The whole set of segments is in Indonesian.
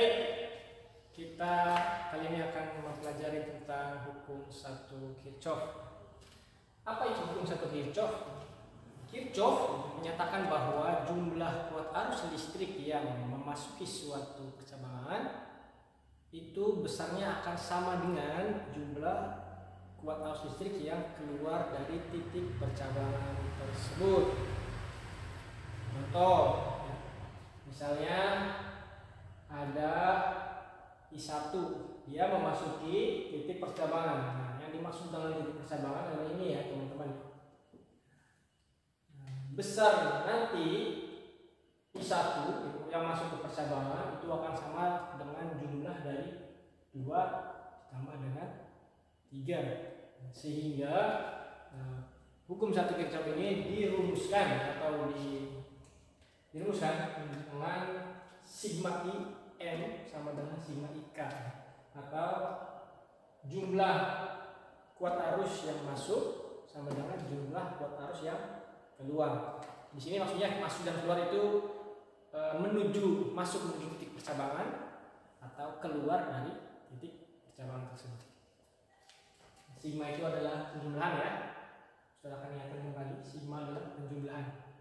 Baik, kita kali ini akan mempelajari tentang hukum satu Kirchhoff. Apa itu hukum satu Kirchhoff? Kirchhoff menyatakan bahwa jumlah kuat arus listrik yang memasuki suatu percabangan itu besarnya akan sama dengan jumlah kuat arus listrik yang keluar dari titik percabangan tersebut. Contoh, misalnya ada I1, dia memasuki titik percabangan. Nah, yang dimaksud dengan titik percabangan adalah ini ya teman-teman. Besar nanti I1 yang masuk ke percabangan itu akan sama dengan jumlah dari 2 ditambah dengan 3. Sehingga hukum satu Kirchhoff ini dirumuskan atau dirumuskan dengan sigma I M sama dengan sigma IK, atau jumlah kuat arus yang masuk sama dengan jumlah kuat arus yang keluar. Di sini maksudnya masuk dan keluar itu masuk menuju titik percabangan atau keluar dari titik percabangan tersebut. Sigma itu adalah penjumlahan ya. Sudah akan ingatkan kembali, sigma adalah penjumlahan.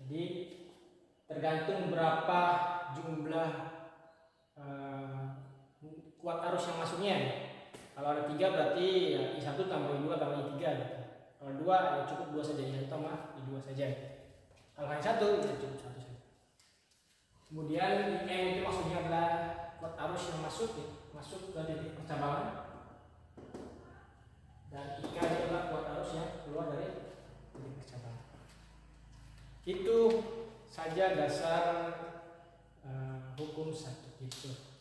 Jadi tergantung berapa jumlah kuat arus yang masuknya. Kalau ada 3 berarti ya, I1 tambah I2 tambah I3 gitu. Kalau 2 ya cukup 2 saja, I1 tambah I2 saja. Kalau hanya 1 ya cukup 1 saja. Kemudian IM itu maksudnya adalah kuat arus yang masuk ke titik percabangan, dan IK adalah kuat arus yang keluar dari titik percabangan. Itu saja dasar hukum satu Kirchhoff.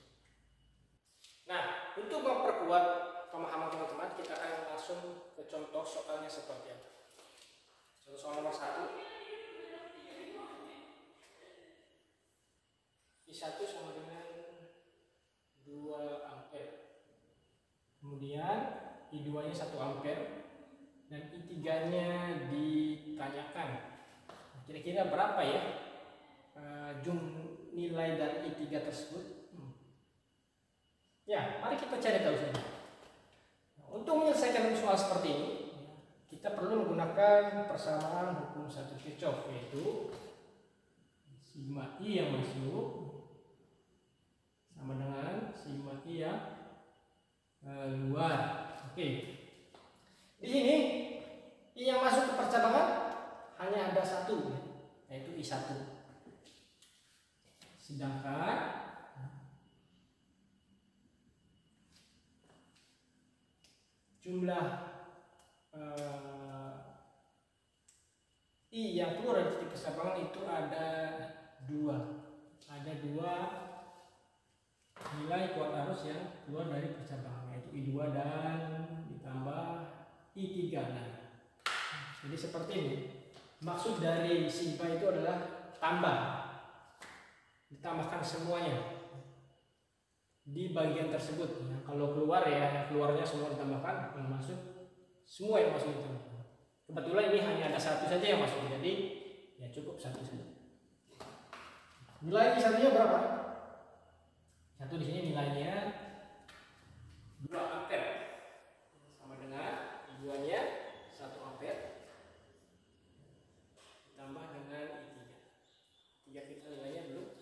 Nah, untuk memperkuat pemahaman teman-teman, kita akan langsung ke contoh soalnya seperti apa. Contoh soal nomor 1. I1 sama dengan 2 ampere. Kemudian I2-nya 1 ampere dan I3-nya ditanyakan. Kira-kira berapa ya nilai dari I3 tersebut? Ya, mari kita cari tahu saja. Untuk menyelesaikan soal seperti ini, kita perlu menggunakan persamaan hukum satu Kirchhoff, yaitu sigma I yang masuk sama dengan sigma I yang keluar. Oke. Di sini I yang masuk ke percabangan hanya ada 1, yaitu I1. Sedangkan jumlah I yang keluar dari titik percabangan itu ada 2. Ada 2 nilai kuat arus yang keluar dari percabangan, yaitu I2 dan ditambah I3. Nah, jadi seperti ini. Maksud dari sigma itu adalah tambah. Ditambahkan semuanya di bagian tersebut. Nah, kalau keluar ya keluarnya semua ditambahkan, kalau masuk semua yang masuk itu. Kebetulan ini hanya ada 1 saja yang masuk, jadi ya cukup 1 saja. Nilai I1-nya berapa? 1 di sini nilainya 2 ampere sama dengan I2-nya 1 ampere ditambah dengan I3. 3 kita nilainya belum.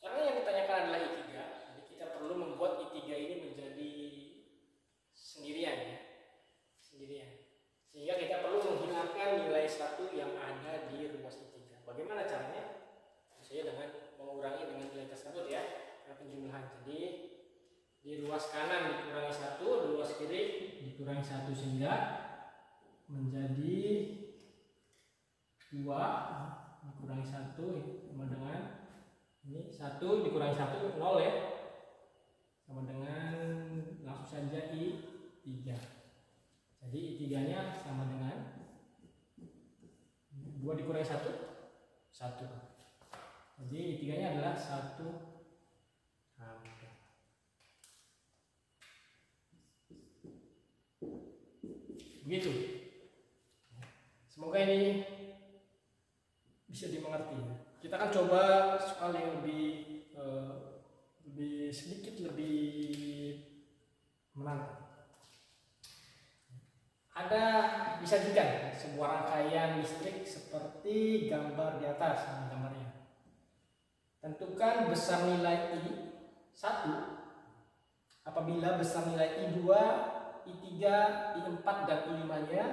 Karena yang ditanyakan adalah I3, jadi kita perlu membuat I3 ini menjadi sendirian ya. Sehingga kita perlu menghilangkan nilai 1 yang ada di ruas I3. Bagaimana caranya? Saya dengan mengurangi dengan nilai tersebut ya, penjumlahan. Jadi di ruas kanan dikurangi 1, ruas kiri dikurangi 1, sehingga menjadi 2 dikurangi 1 sama dengan ini 1 dikurangi 1 0 ya, sama dengan langsung saja I3. Jadi I3-nya sama dengan 2 dikurangi 1 1. Jadi I3-nya adalah 1 ampere. Begitu. Semoga ini bisa dimengerti. kita akan coba soal yang lebih sedikit lebih menantang. Ada disajikan sebuah rangkaian listrik seperti gambar di atas, ini gambarnya. Tentukan besar nilai I1 apabila besar nilai I2, I3, I4 dan I5-nya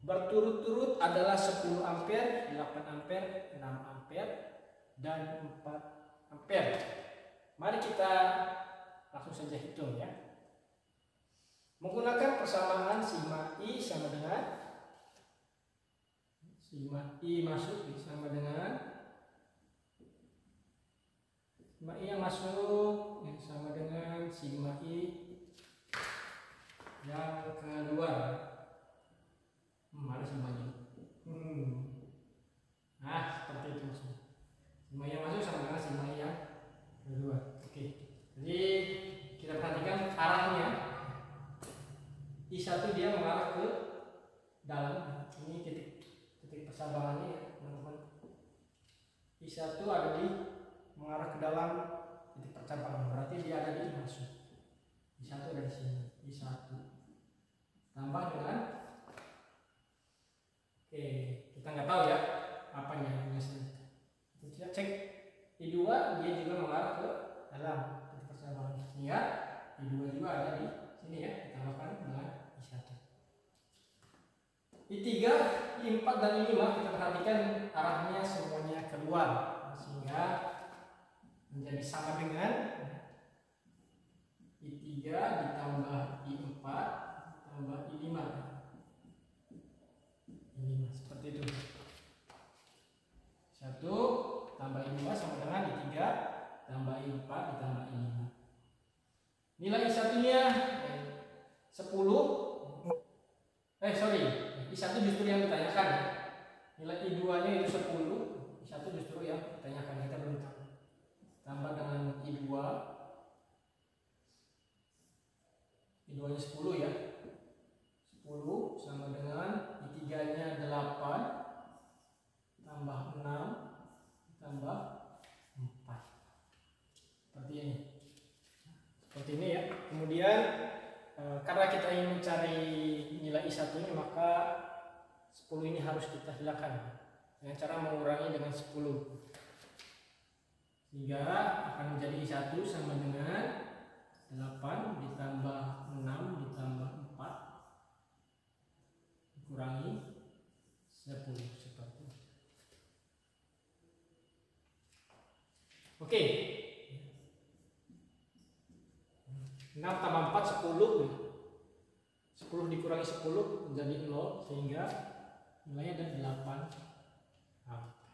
berturut-turut adalah 10 ampere, 8 ampere, 6 ampere, dan 4 ampere. Mari kita langsung saja hitung ya. Menggunakan persamaan sigma I sama dengan sigma I masuk sama dengan sigma I yang masuk sama dengan sigma I yang keluar. Mana sigmanya? Nah, seperti itu maksudnya. Sigma I yang masuk sama dengan sigma I yang keluar. Oke. Jadi kita perhatikan arahnya. I1 dia mengarah ke dalam. Ini titik persabangannya ya, teman-teman. I1 ada di mengarah ke dalam titik percabangan. Berarti dia ada di masuk. I1 ada di sini. I1 tambah dengan kita nggak tahu ya apanya biasanya. Kita cek I2 dia juga mengarah ke dalam titik persabangan. Sehingga I2 juga ada di sini ya, ditambahkan dengan I1. I3, I4 dan I5 kita perhatikan arahnya semuanya keluar, sehingga menjadi sama dengan I3 ditambah I4 tambah I5. I5 seperti itu. I1 tambah I2 sama dengan I3 tambah I4 ditambah I5. Nilai I1 nya 10. I1 justru yang ditanyakan ya. Nilai I2 nya itu 10. I1 justru yang ditanyakan, kita belum tahu. Tambah dengan I2 nya 10 ya. 10 sama dengan I3 nya 8 tambah 6 tambah 4. Seperti ini. Seperti ini ya. Kemudian karena kita ingin mencari nilai I1 nya, maka 10 ini harus kita hilangkan dengan cara mengurangi dengan 10, sehingga akan menjadi I1 sama dengan 8 ditambah 6 ditambah 4 dikurangi 10 seperti itu. Oke. 6 tambah 4 10. 10 dikurangi 10 menjadi 0, sehingga nilainya ada 8 ampere.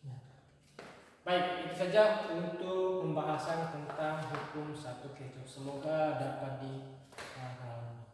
Ya. Baik, itu saja untuk pembahasan tentang hukum 1 Kirchhoff. Semoga dapat dipahami.